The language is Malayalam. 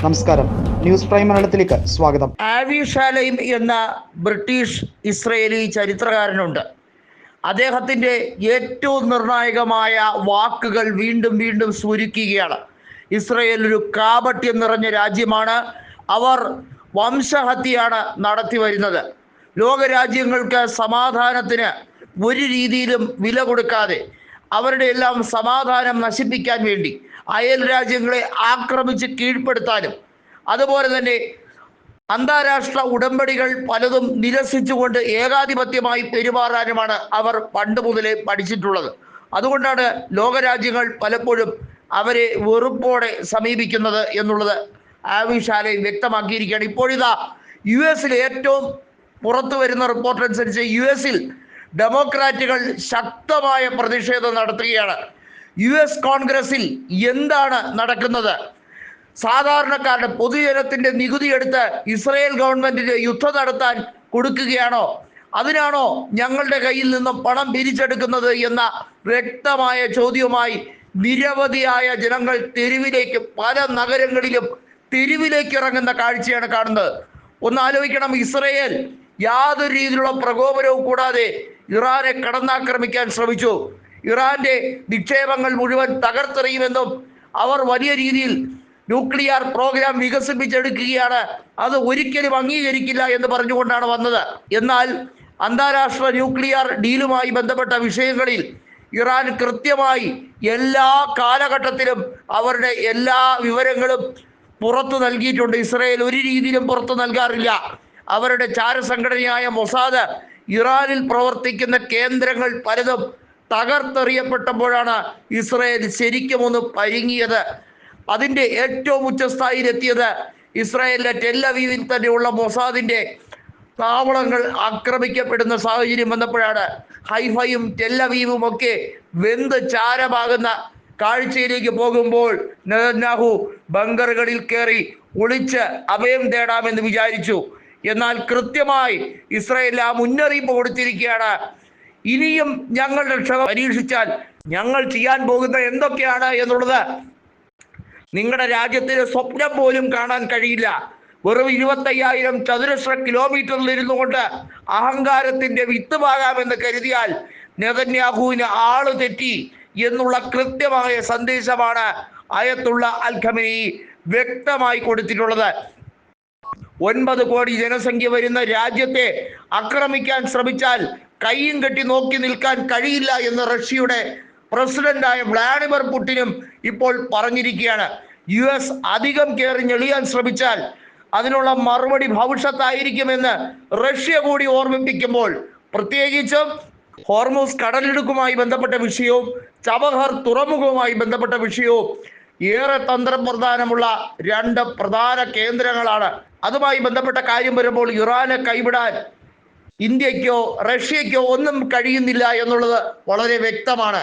നമസ്കാരം, ന്യൂസ് പ്രൈം മലയാളത്തിലേക്ക് സ്വാഗതം. ആവി ഷാലൈം എന്ന ബ്രിട്ടീഷ് ഇസ്രയേലി ചരിത്രകാരനുണ്ട്. അദ്ദേഹത്തിൻ്റെ ഏറ്റവും നിർണായകമായ വാക്കുകൾ വീണ്ടും വീണ്ടും സ്ഫുരിക്കുകയാണ്. ഇസ്രയേൽ ഒരു കാപട്യം നിറഞ്ഞ രാജ്യമാണ്. അവർ വംശഹത്യയാണ് നടത്തി വരുന്നത്. ലോകരാജ്യങ്ങൾക്ക് സമാധാനത്തിന് ഒരു രീതിയിലും വില കൊടുക്കാതെ അവരുടെ എല്ലാം സമാധാനം നശിപ്പിക്കാൻ വേണ്ടി അയൽ രാജ്യങ്ങളെ ആക്രമിച്ച് കീഴ്പ്പെടുത്താനും അതുപോലെ തന്നെ അന്താരാഷ്ട്ര ഉടമ്പടികൾ പലതും നിരസിച്ചുകൊണ്ട് ഏകാധിപത്യമായി പെരുമാറാനുമാണ് അവർ പണ്ട് മുതലേ പഠിച്ചിട്ടുള്ളത്. അതുകൊണ്ടാണ് ലോകരാജ്യങ്ങൾ പലപ്പോഴും അവരെ വെറുപ്പോടെ സമീപിക്കുന്നത് എന്നുള്ളത് ആവി ഷാലൈം വ്യക്തമാക്കിയിരിക്കുകയാണ്. ഇപ്പോഴിതാ US ഏറ്റവും പുറത്തു വരുന്ന റിപ്പോർട്ട് അനുസരിച്ച് US ഡെമോക്രാറ്റുകൾ ശക്തമായ പ്രതിഷേധം നടത്തുകയാണ്. US കോൺഗ്രസിൽ എന്താണ് നടക്കുന്നത്? സാധാരണക്കാരുടെ പൊതുജനത്തിൻ്റെ നികുതി എടുത്ത് ഇസ്രയേൽ ഗവൺമെന്റിന് യുദ്ധം നടത്താൻ കൊടുക്കുകയാണോ? അതിനാണോ ഞങ്ങളുടെ കയ്യിൽ നിന്നും പണം പിരിച്ചെടുക്കുന്നത് എന്ന വ്യക്തമായ ചോദ്യവുമായി നിരവധിയായ ജനങ്ങൾ തെരുവിലേക്ക്, പല നഗരങ്ങളിലും തെരുവിലേക്ക് ഇറങ്ങുന്ന കാഴ്ചയാണ് കാണുന്നത്. ഒന്ന് ആലോചിക്കണം, ഇസ്രയേൽ യാതൊരു രീതിയിലുള്ള പ്രകോപനവും കൂടാതെ ഇറാനെ കടന്നാക്രമിക്കാൻ ശ്രമിച്ചു. ഇറാന്റെ നിക്ഷേപങ്ങൾ മുഴുവൻ തകർത്തെറിയുമെന്നും അവർ വലിയ രീതിയിൽ ന്യൂക്ലിയർ പ്രോഗ്രാം വികസിപ്പിച്ചെടുക്കുകയാണ്, അത് ഒരിക്കലും അംഗീകരിക്കില്ല എന്ന് പറഞ്ഞുകൊണ്ടാണ് വന്നത്. എന്നാൽ അന്താരാഷ്ട്ര ന്യൂക്ലിയർ ഡീലുമായി ബന്ധപ്പെട്ട വിഷയങ്ങളിൽ ഇറാൻ കൃത്യമായി എല്ലാ കാലഘട്ടത്തിലും അവരുടെ എല്ലാ വിവരങ്ങളും പുറത്തു നൽകിയിട്ടുണ്ട്. ഇസ്രയേൽ ഒരു രീതിയിലും പുറത്തു നൽകാറില്ല. അവരുടെ ചാരസംഘടനയായ മൊസാദ് ഇറാനിൽ പ്രവർത്തിക്കുന്ന കേന്ദ്രങ്ങൾ പലതും തകർത്തെറിയപ്പെട്ടപ്പോഴാണ് ഇസ്രയേൽ ശരിക്കും ഒന്ന് പരുങ്ങിയത്. അതിൻ്റെ ഏറ്റവും ഉച്ചസ്ഥായിലെത്തിയത് ഇസ്രായേലിലെ ടെല്ലവീവിൽ തന്നെയുള്ള മൊസാദിൻ്റെ താവളങ്ങൾ ആക്രമിക്കപ്പെടുന്ന സാഹചര്യം വന്നപ്പോഴാണ് ഹൈഫയും ടെല്ലവീവും ഒക്കെ വെന്ത് ചാരമാകുന്ന കാഴ്ചയിലേക്ക് പോകുമ്പോൾ നെതന്യാഹു ബങ്കറുകളിൽ കയറി ഒളിച്ച് അഭയം തേടാമെന്ന് വിചാരിച്ചു. എന്നാൽ കൃത്യമായി ഇസ്രായേൽ ആ മുന്നറിയിപ്പ് കൊടുത്തിരിക്കുകയാണ്. ഇനിയും ഞങ്ങളുടെ ക്ഷമ പരീക്ഷിച്ചാൽ ഞങ്ങൾ ചെയ്യാൻ പോകുന്ന എന്തൊക്കെയാണ് എന്നുള്ളത് നിങ്ങളുടെ രാജ്യത്തിന് സ്വപ്നം പോലും കാണാൻ കഴിയില്ല. വെറും 25,000 ചതുരശ്ര കിലോമീറ്ററിൽ ഇരുന്നു കൊണ്ട് അഹങ്കാരത്തിന്റെ വിത്തുപാകാമെന്ന് കരുതിയാൽ നെതന്യാഹുവിന് ആള് തെറ്റി എന്നുള്ള കൃത്യമായ സന്ദേശമാണ് അയത്തുള്ള അൽ ഖമേനി വ്യക്തമായി കൊടുത്തിട്ടുള്ളത്. 9 കോടി ജനസംഖ്യ വരുന്ന രാജ്യത്തെ ആക്രമിക്കാൻ ശ്രമിച്ചാൽ കയ്യും കെട്ടി നോക്കി നിൽക്കാൻ കഴിയില്ല എന്ന് റഷ്യയുടെ പ്രസിഡന്റായ വ്ളാഡിമിർ പുടിനും ഇപ്പോൾ പറഞ്ഞിരിക്കുകയാണ്. US അധികം കയറി ഞെളിയാൻ ശ്രമിച്ചാൽ അതിനുള്ള മറുപടി ഭവിഷ്യത്തായിരിക്കുമെന്ന് റഷ്യ കൂടി ഓർമ്മിപ്പിക്കുമ്പോൾ, പ്രത്യേകിച്ചും ഹോർമൂസ് കടലിടുക്കുമായി ബന്ധപ്പെട്ട വിഷയവും ചബഹർ തുറമുഖവുമായി ബന്ധപ്പെട്ട വിഷയവും ഏറെ തന്ത്രപ്രധാനമുള്ള 2 പ്രധാന കേന്ദ്രങ്ങളാണ്. അതുമായി ബന്ധപ്പെട്ട കാര്യം വരുമ്പോൾ ഇറാനെ കൈവിടാൻ ഇന്ത്യക്കോ റഷ്യക്കോ ഒന്നും കഴിയുന്നില്ല എന്നുള്ളത് വളരെ വ്യക്തമാണ്.